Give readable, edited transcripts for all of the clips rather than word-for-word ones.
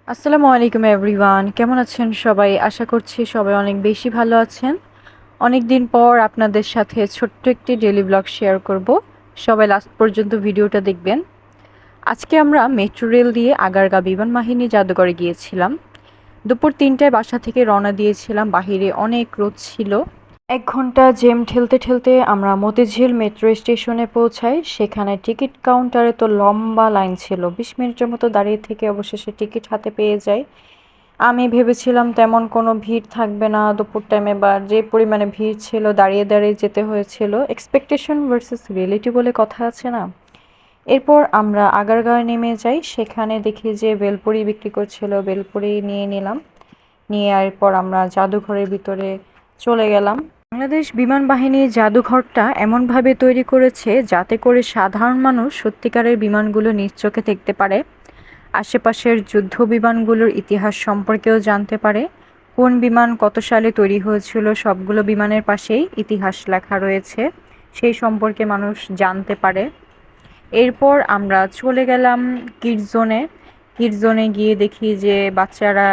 আসসালামু আলাইকুম এভরিওয়ান, কেমন আছেন সবাই? আশা করছি সবাই অনেক বেশি ভালো আছেন। অনেক দিন পর আপনাদের সাথে ছোট্ট একটি ডেইলি ব্লগ শেয়ার করব। সবাই লাস্ট পর্যন্ত ভিডিওটা দেখবেন। আজকে আমরা মেট্রো রেল দিয়ে আগারগা বিমান বাহিনী জাদুঘরে গিয়েছিলাম। দুপুর ৩টায় বাসা থেকে রওনা দিয়েছিলাম। বাহিরে অনেক রোদ ছিল। ১ ঘন্টা জ্যাম ঠেলতে ঠেলতে আমরা মতিঝিল মেট্রো স্টেশনে পৌঁছাই। সেখানে টিকিট কাউন্টারে তো লম্বা লাইন ছিল। ২০ মিনিটের মতো দাঁড়িয়ে থেকে অবশেষে টিকিট হাতে পেয়ে যাই। আমি ভেবেছিলাম তেমন কোনো ভিড় থাকবে না দুপুর টাইমে, বা যে পরিমাণে ভিড় ছিল দাঁড়িয়ে দাঁড়িয়ে যেতে হয়েছিল। এক্সপেকটেশন ভার্সেস রিয়েলিটি বলে কথা আছে না। এরপর আমরা আগারগাঁওয়ে নেমে যাই। সেখানে দেখি যে বেলপুরি বিক্রি করছিল, বেলপুরি নিয়ে নিলাম। নিয়ে এরপর আমরা জাদুঘরের ভিতরে চলে গেলাম। বাংলাদেশ বিমান বাহিনী জাদুঘরটা এমনভাবে তৈরি করেছে যাতে করে সাধারণ মানুষ সত্যিকারের বিমানগুলো নিজ চোখে দেখতে পারে, আশেপাশের যুদ্ধ বিমানগুলোর ইতিহাস সম্পর্কেও জানতে পারে। কোন বিমান কত সালে তৈরি হয়েছিল সবগুলো বিমানের পাশেই ইতিহাস লেখা রয়েছে, সেই সম্পর্কে মানুষ জানতে পারে। এরপর আমরা চলে গেলাম কিডস জোনে। কিডস জোনে গিয়ে দেখি যে বাচ্চারা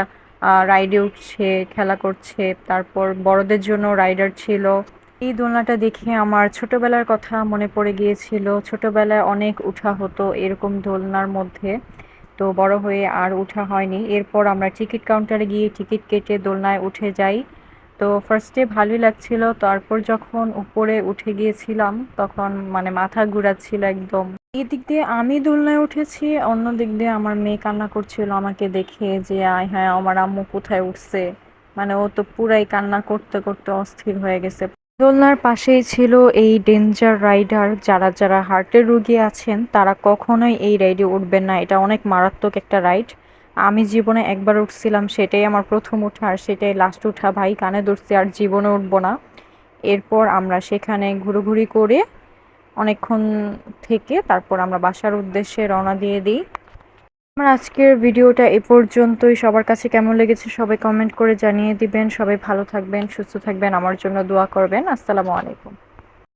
রাইডে উঠছে, খেলা করছে। তারপর বড়দের জন্য রাইডার ছিল। এই দোলনাটা দেখে আমার ছোটবেলার কথা মনে পড়ে গিয়েছিল। ছোটবেলায় অনেক উঠা হতো এরকম দোলনার মধ্যে। তো বড় হয়ে আর উঠা হয়নি। এরপর আমরা টিকিট কাউন্টারে গিয়ে টিকিট কেটে দোলনায় উঠে যাই। তো ফার্স্টে ভালোই লাগছিল, তারপর যখন উপরে উঠে গিয়েছিলাম তখন মানে মাথা ঘুরাচ্ছিল একদম। এই দিক দিয়ে আমি দোলনায় উঠেছি, অন্য দিক দিয়ে আমার মেয়ে কান্না করছিল আমাকে দেখে যে আয় হ্যাঁ আমার আম্মু কোথায় উঠছে। মানে ও তো পুরাই কান্না করতে করতে অস্থির হয়ে গেছে। দোলনার পাশেই ছিল এই ডেঞ্জার রাইডার। যারা যারা হার্টের রোগী আছেন তারা কখনোই এই রাইডে উঠবেন না, এটা অনেক মারাত্মক একটা রাইড। আমি জীবনে একবার উঠছিলাম, সেটাই আমার প্রথম ওঠা আর সেটাই লাস্ট ওঠা। ভাই কানে ধরছি, আর জীবনে উঠবো না। এরপর আমরা সেখানে ঘুরোঘুরি করে অনেকক্ষণ থেকে তারপর আমরা বাসার উদ্দেশ্যে রওনা দিয়ে দিই। আমার আজকের ভিডিওটা এ পর্যন্তই। সবার কাছে কেমন লেগেছে সবাই কমেন্ট করে জানিয়ে দিবেন। সবাই ভালো থাকবেন, সুস্থ থাকবেন, আমার জন্য দোয়া করবেন। আসসালামু আলাইকুম।